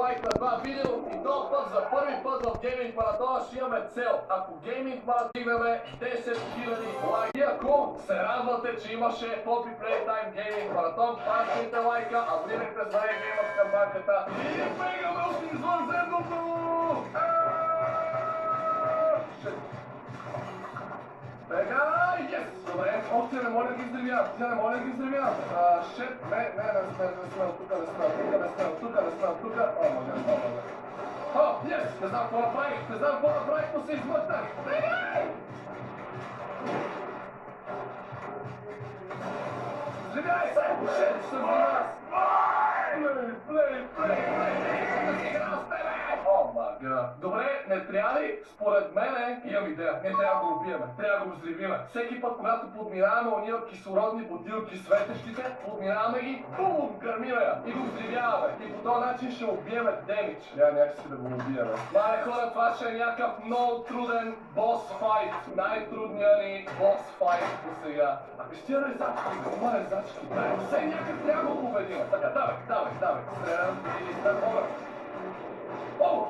лайк на това видео и този път за първи път в Гейминг Маратона ще имаме цел. Ако Гейминг Маратона стигнем 10 000 лайк. И ако се радвате, че имаше Poppy Playtime Гейминг Маратон, паскайте лайка, абонирайте за Геймърс камбанката и бегаме от извънземното! Бега, yes! Добре, още не моля да ги издривявам, не моля да ги издривявам. Шет, не сме от тука, О, може. О, yes! Не знам какво направих, но се измъкнах. Бегай! Взривяй се! Шет, ще взривяш! Плей! О, мага. Добре, не трябва ли? Според мене имам идея. Не трябва да го убиеме. Трябва да го взривиме. Всеки път, когато подминаваме ония кислородни бутилки светещите, подминаваме ги, бум, гърмиме я и го взривяваме. И по този начин ще убиеме демидж. Трябва някакси да го убиеме. Мале хора, това ще е някакъв много труден бос файт. Най-трудният ни бос файт до сега. Абе, ще резачки, има резачки. Все някак трябва да го победим. Така, давай. Стрелям и търхора. О!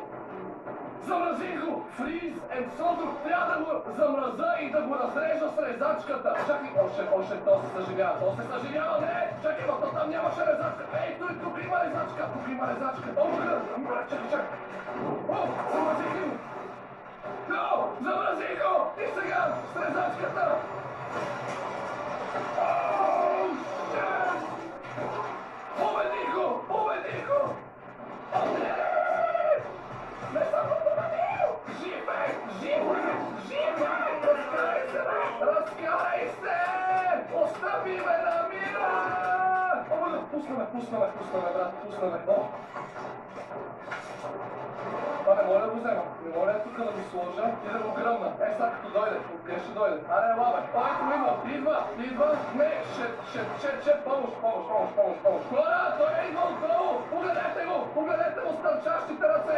Замразих го! Фриз and Солдър! Трябва да го замраза и да го разрежа с резачката! Чакай, още то се съживява, не! Чакай, но там нямаше резачка! Ей, тук има резачка! О, чакай! О, замразих го! О, замразих го! И сега с резачката! Победих го! Не съм го победил! Живей! Разкарай се! Остави ме на мира! Пуснаме, брат. О! Това не моля да го взема. Не моля тук да го сложа и да го гръмна. Сега като дойде. Откъде ще дойде? Аре, лабе. Идва. Не, шет. Помощ. Хора, той е идвал долу. Погледнете му стърчащите ръце.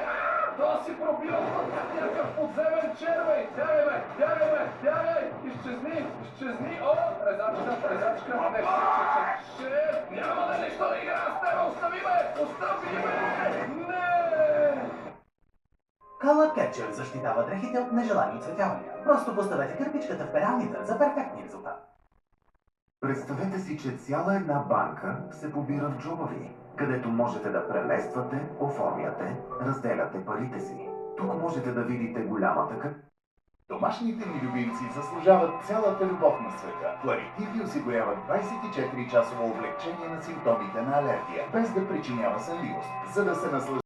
Това си пробива от някакъв подземен червей. Бягай. Изчезни. О, резачка. Не, шет. Няма да нищо да игра с тебе. Остави ме. Не. Color Catcher защитава дрехите от нежелани оцветявания. Просто поставете кърпичката в пералнята за перфектния резултат. Представете си, че цяла една банка се побира в джоба ви, където можете да премествате, оформяте, разделяте парите си. Тук можете да видите голямата къща. Домашните ни любимци заслужават цялата любов на света. Кларитив ви осигурява 24-часово облегчение на симптомите на алергия, без да причинява сънливост, за да се наслаждава